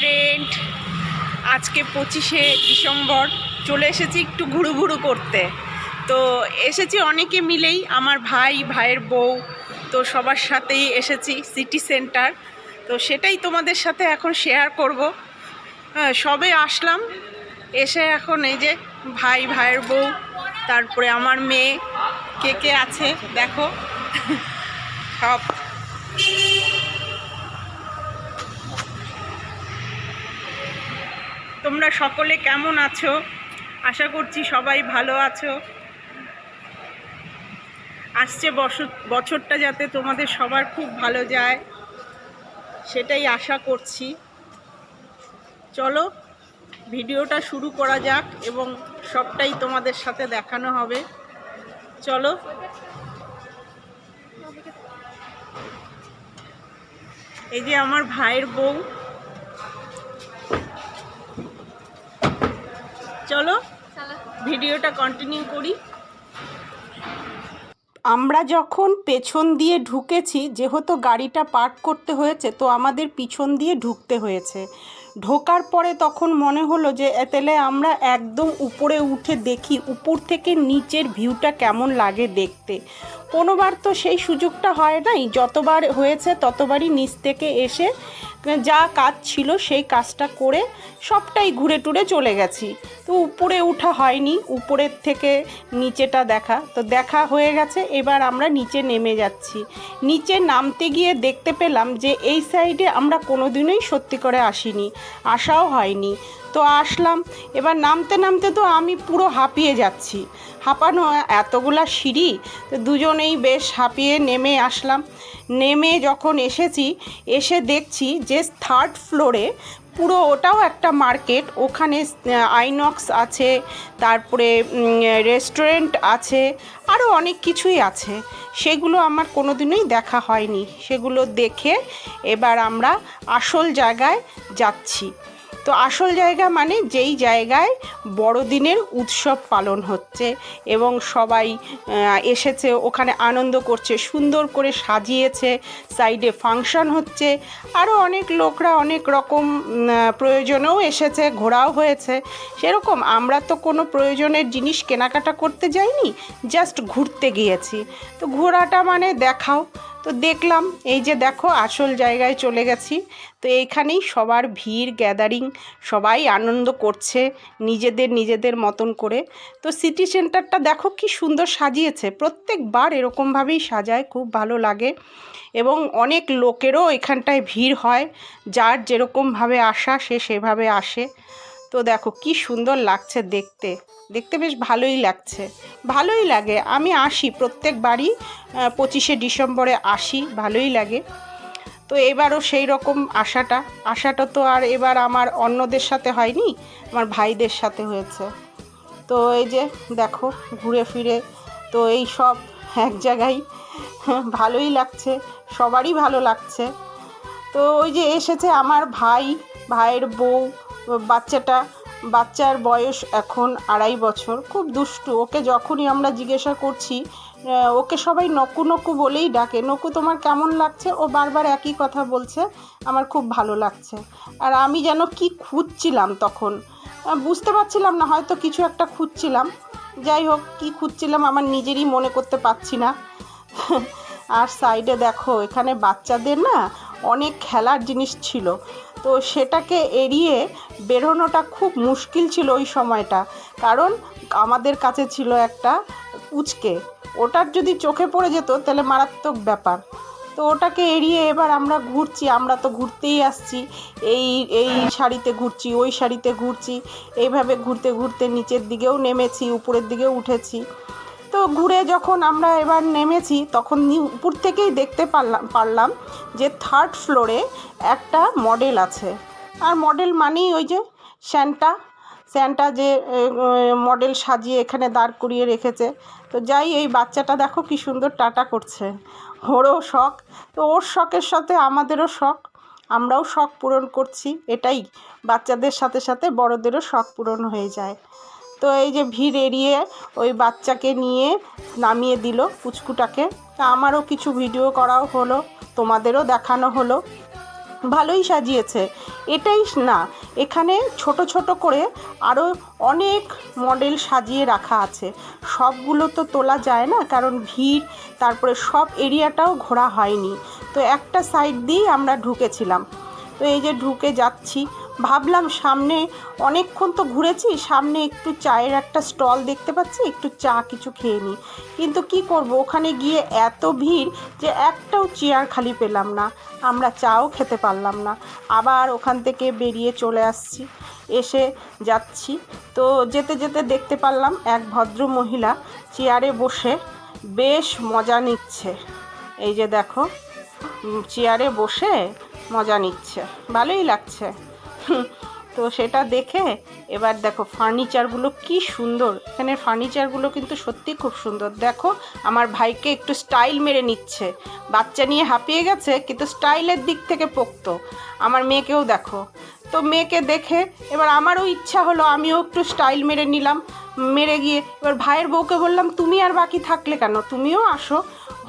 Friend, আজকে 25শে December চলে এসেছি একটু ঘুরু করতে। তো এসেছি অনেকে মিলেই, আমার ভাই, ভাইয়ের বউ, তো সবার সাথেই এসেছি সিটি সেন্টার। তো সেটাই তোমাদের সাথে এখন শেয়ার করব। সবে আসলাম, এসে এখন এই যে ভাই, ভাইয়ের বউ, তারপরে আমার মেয়ে, কে কে আছে দেখো সব। তোমরা সকলে কেমন আছো? আশা করছি সবাই ভালো আছো। আসছে বছরটা যাতে তোমাদের সবার খুব ভালো যায়, সেটাই আশা করছি। চলো ভিডিওটা শুরু করা যাক এবং সবটাই তোমাদের সাথে দেখানো হবে। চলো। এই যে আমার ভাইয়ের বউ। চলো ভিডিওটা কন্টিনিউ করি। আমরা যখন পেছন দিয়ে ঢুকেছি, যেহেতু গাড়িটা পার্ক করতে হয়েছে, তো আমাদের পিছন দিয়ে ঢুকতে হয়েছে। ঢোকার পরে তখন মনে হলো যে তাহলে আমরা একদম উপরে উঠে দেখি উপর থেকে নিচের ভিউটা কেমন লাগে দেখতে। কোনোবার তো সেই সুযোগটা হয় নাই, যতবার হয়েছে ততবারই নিচ থেকে এসে যা কাজ ছিল সেই কাজটা করে সবটাই ঘুরে টুরে চলে গেছি। তো উপরে ওঠা হয়নি, উপরের থেকে নিচেটা দেখা তো দেখা হয়ে গেছে। এবার আমরা নিচে নেমে যাচ্ছি। নিচে নামতে গিয়ে দেখতে পেলাম যে এই সাইডে আমরা কোনোদিনই সত্যি করে আসিনি, আসাও হয়নি। তো আসলাম, এবার নামতে নামতে তো আমি পুরো হাঁপিয়ে যাচ্ছি। হাঁপানো এতগুলা সিঁড়ি, তো দুজনেই বেশ হাঁপিয়ে নেমে আসলাম। নেমে যখন এসেছি, এসে দেখছি যে থার্ড ফ্লোরে পুরো ওটাও একটা মার্কেট। ওখানে আইনক্স আছে, তারপরে রেস্টুরেন্ট আছে, আরও অনেক কিছুই আছে। সেগুলো আমার কোনোদিনই দেখা হয়নি। সেগুলো দেখে এবার আমরা আসল জায়গায় যাচ্ছি। তো আসল জায়গা মানে যেই জায়গায় বড়দিনের উৎসব পালন হচ্ছে এবং সবাই এসেছে, ওখানে আনন্দ করছে, সুন্দর করে সাজিয়েছে, সাইডে ফাংশন হচ্ছে, আরও অনেক লোকরা অনেক রকম প্রয়োজনেও এসেছে, ঘোরাও হয়েছে। সেরকম আমরা তো কোনো প্রয়োজনের জিনিস কেনাকাটা করতে যাইনি, জাস্ট ঘুরতে গিয়েছি। তো ঘোরাটা মানে দেখাও। তো দেখলাম, এই যে দেখো আসল জায়গায় চলে গেছি। তো এইখানেই সবার ভিড় গ্যাদারিং, সবাই আনন্দ করছে নিজেদের মতন করে। তো সিটি সেন্টারটা দেখো কি সুন্দর সাজিয়েছে, প্রত্যেকবার এরকমভাবেই সাজায়, খুব ভালো লাগে। এবং অনেক লোকেরও এখানটায় ভিড় হয়, যার যেরকমভাবে আসা সে সেভাবে আসে। তো দেখো কি সুন্দর লাগছে দেখতে, দেখতে বেশ ভালোই লাগছে, ভালোই লাগে। আমি আসি প্রত্যেকবারই 25শে ডিসেম্বরে আসি, ভালোই লাগে। তো এবারও সেই রকম আশাটা তো আর এবার আমার অন্যদের সাথে হয়নি, আমার ভাইদের সাথে হয়েছে। তো এই যে দেখো ঘুরে ফিরে তো এই সব এক জায়গায় ভালোই লাগছে, সবারই ভালো লাগছে। তো ওই যে এসেছে আমার ভাই, ভাইয়ের বউ, বাচ্চার বয়স এখন 2.5 বছর, খুব দুষ্টু। ওকে যখনই আমরা জিজ্ঞাসা করছি, ওকে সবাই নকু নকু বলেই ডাকে। নকু তোমার কেমন লাগছে? ও বারবার একই কথা বলছে, আমার খুব ভালো লাগছে। আর আমি যেন কি খুঁজছিলাম তখন, বুঝতে পারছিলাম না, হয়তো কিছু একটা খুঁজছিলাম। যাই হোক, কি খুঁজছিলাম আমার নিজেরই মনে করতে পারছি না। আর সাইডে দেখো এখানে বাচ্চাদের না অনেক খেলার জিনিস ছিল। তো সেটাকে এড়িয়ে বেরোনোটা খুব মুশকিল ছিল ওই সময়টা, কারণ আমাদের কাছে ছিল একটা পুচকে, ওটার যদি চোখে পড়ে যেত তাহলে মারাত্মক ব্যাপার। তো ওটাকে এড়িয়ে এবার আমরা ঘুরছি, আমরা তো ঘুরতেই আসছি, এই শাড়িতে ঘুরছি, ওই শাড়িতে ঘুরছি, এইভাবে ঘুরতে ঘুরতে নিচের দিকেও নেমেছি, উপরের দিকেও উঠেছি। তো ঘুরে যখন আমরা এবার নেমেছি, তখন উপর থেকেই দেখতে পারলাম যে থার্ড ফ্লোরে একটা মডেল আছে। আর মডেল মানেই ওই যে স্যান্টা যে মডেল সাজিয়ে এখানে দাঁড় করিয়ে রেখেছে। তো যাই, এই বাচ্চাটা দেখো কি সুন্দর টাটা করছে, ওরও শখ। তো ওর শখের সাথে আমাদেরও শখ, আমরাও শখ পূরণ করছি। এটাই, বাচ্চাদের সাথে সাথে বড়দেরও শখ পূরণ হয়ে যায়। তো এই যে ভিড় এড়িয়ে ওই বাচ্চাকে নিয়ে নামিয়ে দিল পুচকুটাকে। তা আমারও কিছু ভিডিও করাও হলো, তোমাদেরও দেখানো হলো। ভালোই সাজিয়েছে। এটাই না, এখানে ছোট ছোট করে আরও অনেক মডেল সাজিয়ে রাখা আছে। সবগুলো তো তোলা যায় না, কারণ ভিড়, তারপরে সব এরিয়াটাও ঘোরা হয়নি। তো একটা সাইড দিয়েই আমরা ঢুকেছিলাম। তো এই যে ঢুকে যাচ্ছি, ভাবলাম সামনে অনেকক্ষণ তো ঘুরেছি, সামনে একটু চায়ের একটা স্টল দেখতে পাচ্ছি, একটু চা কিছু খেয়ে নিই। কিন্তু কি করব, ওখানে গিয়ে এত ভিড় যে একটাও চেয়ার খালি পেলাম না, আমরা চাও খেতে পারলাম না। আবার ওখান থেকে বেরিয়ে চলে আসছি, এসে যাচ্ছি। তো যেতে যেতে দেখতে পারলাম এক ভদ্র মহিলা চেয়ারে বসে বেশ মজা নিচ্ছে। এই যে দেখো, চেয়ারে বসে মজা নিচ্ছে, ভালোই লাগছে। তো সেটা দেখে এবার দেখো ফার্নিচারগুলো কি সুন্দর, এখানের ফার্নিচারগুলো কিন্তু সত্যি খুব সুন্দর। দেখো আমার ভাইকে একটু স্টাইল মেরে নিচ্ছে, বাচ্চা নিয়ে হাঁপিয়ে গেছে কিন্তু স্টাইলের দিক থেকে পোক্ত। আমার মেয়েকেও দেখো, তো মেয়েকে দেখে এবার আমারও ইচ্ছা হলো, আমিও একটু স্টাইল মেরে নিলাম। মেরে গিয়ে এবার ভাইয়ের বউকে বললাম, তুমি আর বাকি থাকলে কেন, তুমিও আসো।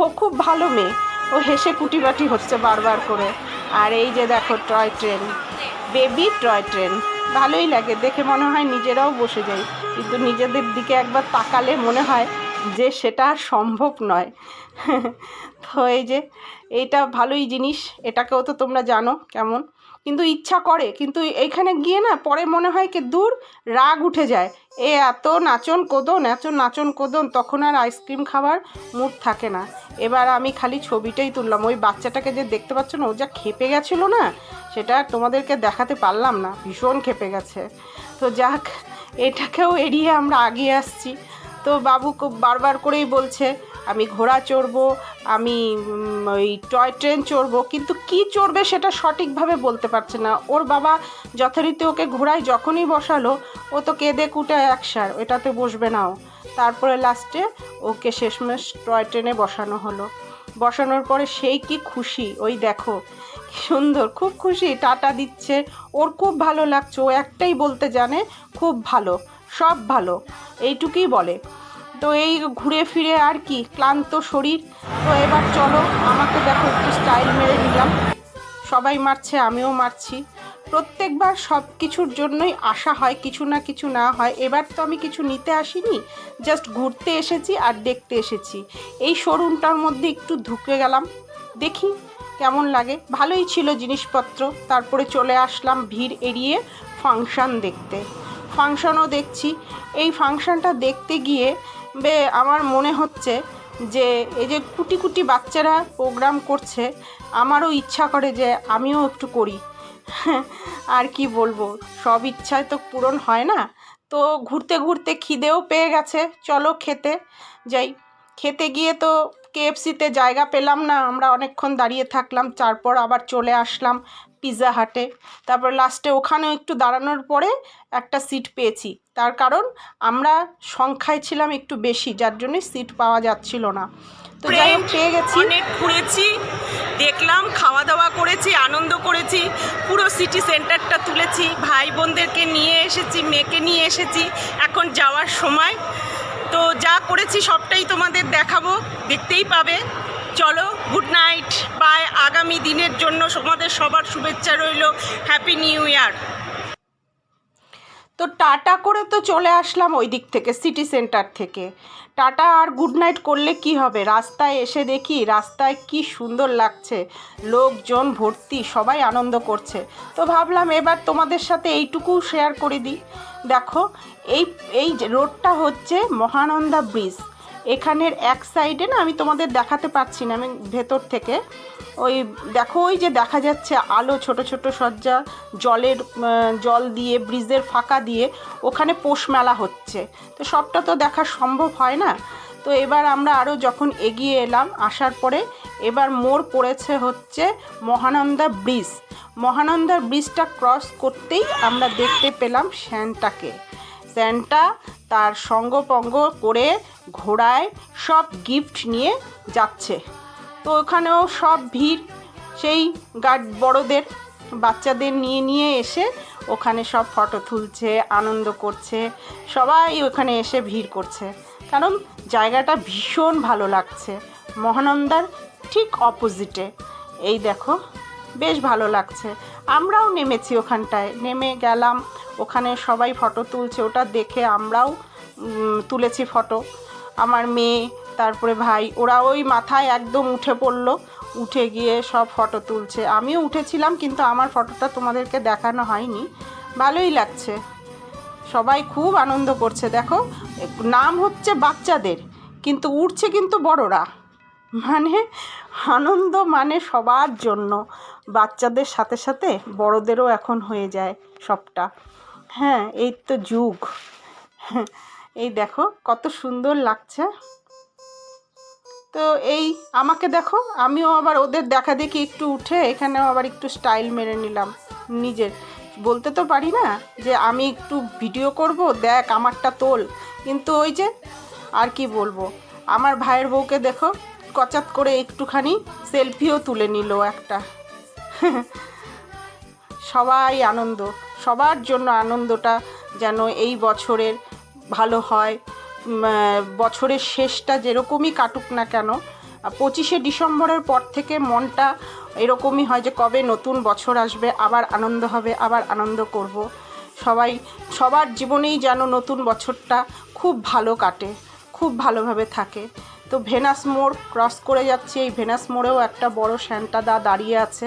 ও খুব ভালো মেয়ে, ও হেসে কুটিবাটি হচ্ছে বারবার করে। আর এই যে দেখো toy train, baby toy train, ভালোই লাগে দেখে, মনে হয় নিজেরাও বসে যাই, কিন্তু নিজেদের দিকে একবার তাকালে মনে হয় যে সেটা আর সম্ভব নয়। তো এই যে এইটা ভালোই জিনিস, এটাকেও তো তোমরা জানো কেমন, কিন্তু ইচ্ছা করে, কিন্তু এইখানে গিয়ে না পরে মনে হয় কি দূর, রাগ উঠে যায়, এত নাচন কোদন, তখন আর আইসক্রিম খাওয়ার মুড থাকে না। এবার আমি খালি ছবিটাই তুললাম। ওই বাচ্চাটাকে যে দেখতে পাচ্ছ না, ও যা খেপে গেছিলো না, সেটা তোমাদেরকে দেখাতে পারলাম না, ভীষণ খেপে গেছে। তো যাক, এটাকেও এড়িয়ে আমরা আগিয়ে আসছি। তো বাবু বারবার করেই বলছে আমি ঘোড়া চড়বো, আমি ওই টয় ট্রেন চড়বো, কিন্তু কি চড়বে সেটা সঠিকভাবে বলতে পারছে না। ওর বাবা যথারীতি ওকে ঘোড়ায় যখনই বসালো, ও তো কেঁদে কুটে একসার, ওটাতে বসবে নাও। তারপরে লাস্টে ওকে শেষমেশ টয় ট্রেনে বসানো হলো। বসানোর পরে সেই কি খুশি, ওই দেখো সুন্দর, খুব খুশি, টাটা দিচ্ছে, ওর খুব ভালো লাগছে। ও একটাই বলতে জানে, খুব ভালো, সব ভালো, এইটুকুই বলে। তো এই ঘুরে ফিরে আর কি, ক্লান্ত শরীর। তো এবার চলো, আমাকে দেখো একটু স্টাইল মেরে নিলাম, সবাই মারছে আমিও মারছি। প্রত্যেকবার সব কিছুর জন্যই আসা হয়, কিছু না কিছু না হয়। এবার তো আমি কিছু নিতে আসিনি, জাস্ট ঘুরতে এসেছি আর দেখতে এসেছি। এই শোরুমটার মধ্যে একটু ঢুকে গেলাম, দেখি কেমন লাগে। ভালোই ছিল জিনিসপত্র। তারপরে চলে আসলাম ভিড় এড়িয়ে ফাংশান দেখতে। ফাংশনও দেখছি। এই ফাংশানটা দেখতে গিয়ে আমার মনে হচ্ছে যে এই যে কুটি কুটি বাচ্চারা প্রোগ্রাম করছে, আমারও ইচ্ছা করে যে আমিও একটু করি। আর কি বলবো, সব ইচ্ছায় তো পূরণ হয় না। তো ঘুরতে ঘুরতে খিদেও পেয়ে গেছে, চলো খেতে যাই। খেতে গিয়ে তো কেএফসিতে জায়গা পেলাম না, আমরা অনেকক্ষণ দাঁড়িয়ে থাকলাম, তারপর আবার চলে আসলাম পিৎজা হাটে। তারপর লাস্টে ওখানেও একটু দাঁড়ানোর পরে একটা সিট পেয়েছি, তার কারণ আমরা সংখ্যায় ছিলাম একটু বেশি, যার জন্যই সিট পাওয়া যাচ্ছিল না। তো যাই হোক পেয়ে গেছি। অনেক ঘুরেছি, দেখলাম, খাওয়া দাওয়া করেছি, আনন্দ করেছি, পুরো সিটি সেন্টারটা তুলেছি, ভাই বোনদেরকে নিয়ে এসেছি, মেয়েকে নিয়ে এসেছি, এখন যাওয়ার সময়। তো যা করেছি সবটাই তোমাদের দেখাবো, দেখতেই পাবে। চলো, গুড নাইট, বাই। আগামী দিনের জন্য তোমাদের সবার শুভেচ্ছা রইল, হ্যাপি নিউ ইয়ার। তো টাটা করে তো চলে আসলাম ওই দিক থেকে, সিটি সেন্টার থেকে। টাটা আর গুড নাইট করলে কি হবে, রাস্তায় এসে দেখি রাস্তায় কি সুন্দর লাগছে, লোকজন ভর্তি, সবাই আনন্দ করছে। তো ভাবলাম এবার তোমাদের সাথে এইটুকু শেয়ার করে দিই। দেখো, এই রোডটা হচ্ছে মহানন্দা ব্রিজ। এখানের এক সাইডে না, আমি তোমাদের দেখাতে পারছি না, আমি ভেতর থেকে ওই দেখো, ওই যে দেখা যাচ্ছে আলো, ছোট ছোট সজ্জা, জল দিয়ে, ব্রিজের ফাঁকা দিয়ে ওখানে পৌষ মেলা হচ্ছে। তো সবটা তো দেখা সম্ভব হয় না। তো এবার আমরা আরও যখন এগিয়ে এলাম, আসার পরে এবার মোড় পড়েছে হচ্ছে মহানন্দা ব্রিজ। মহানন্দা ব্রিজটা ক্রস করতেই আমরা দেখতে পেলাম স্যান্টাকে। স্যান্টা তার সঙ্গপঙ্গ করে ঘোড়ায় সব গিফট নিয়ে যাচ্ছে। তো ওখানেও সব ভিড়, সেই বড়দের বাচ্চাদের নিয়ে এসে ওখানে সব ফটো তুলছে, আনন্দ করছে, সবাই ওখানে এসে ভিড় করছে, কারণ জায়গাটা ভীষণ ভালো লাগছে। মহানন্দার ঠিক অপোজিটে এই দেখো বেশ ভালো লাগছে। আমরাও নেমেছি ওখানটায়, নেমে গেলাম, ওখানে সবাই ফটো তুলছে, ওটা দেখে আমরাও তুলেছি ফটো। আমার মেয়ে, তারপরে ভাই, ওরা ওই মাথায় একদম উঠে পড়লো, উঠে গিয়ে সব ফটো তুলছে। আমিও উঠেছিলাম, কিন্তু আমার ফটোটা তোমাদেরকে দেখানো হয়নি। ভালোই লাগছে, সবাই খুব আনন্দ করছে। দেখো, নাম হচ্ছে বাচ্চাদের, কিন্তু উঠছে কিন্তু বড়রা। মানে আনন্দ মানে সবার জন্য, বাচ্চাদের সাথে সাথে বড়দেরও এখন হয়ে যায় সবটা। হ্যাঁ, এই তো যুগ। এই দেখো কত সুন্দর লাগছে। তো এই আমাকে দেখো, আমিও আবার ওদের দেখা দেখি একটু উঠে এখানেও আবার একটু স্টাইল মেরে নিলাম নিজের। বলতে তো পারি না যে আমি একটু ভিডিও করব, দেখ আমারটা তোল, কিন্তু ওই যে আর কি বলবো, আমার ভাইয়ের বউকে দেখো কচাত করে একটুখানি সেলফিও তুলে নিল একটা। সবাই আনন্দ, সবার জন্য আনন্দটা যেন এই বছরের ভালো হয়। বছরের শেষটা যেরকমই কাটুক না কেন, 25শে ডিসেম্বরের পর থেকে মনটা এরকমই হয় যে কবে নতুন বছর আসবে, আবার আনন্দ হবে, আবার আনন্দ করব। সবাই, সবার জীবনেই যেন নতুন বছরটা খুব ভালো কাটে, খুব ভালোভাবে থাকে। তো ভেনাস মোড় ক্রস করে যাচ্ছি, এই ভেনাস মোড়েও একটা বড় স্যান্টা দা দাঁড়িয়ে আছে,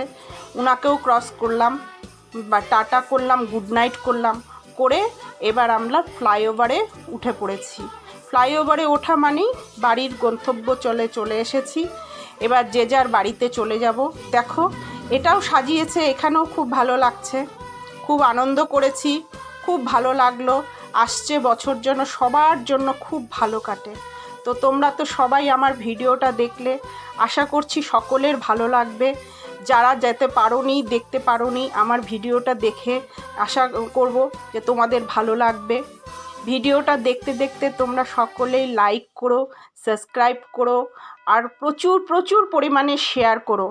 ওনাকেও ক্রস করলাম, বা টাটা করলাম, গুড নাইট করলাম, করে এবার আমরা ফ্লাইওভারে উঠে পড়েছি। ফ্লাইওভারে ওঠা মানেই বাড়ির গন্তব্য চলে এসেছি। এবার যে যার বাড়িতে চলে যাব। দেখো, এটাও সাজিয়েছে, এখানেও খুব ভালো লাগছে, খুব আনন্দ করেছি, খুব ভালো লাগলো। আসছে বছর যেন সবার জন্য খুব ভালো কাটে। তো তোমরা তো সবাই আমার ভিডিওটা দেখলে, আশা করছি সকলের ভালো লাগবে। যারা যেতে পারোনি, দেখতে পারোনি, আমার ভিডিওটা দেখে আশা করব যে তোমাদের ভালো লাগবে। ভিডিওটা দেখতে দেখতে তোমরা সকলেই লাইক করো, সাবস্ক্রাইব করো, আর প্রচুর প্রচুর পরিমাণে শেয়ার করো।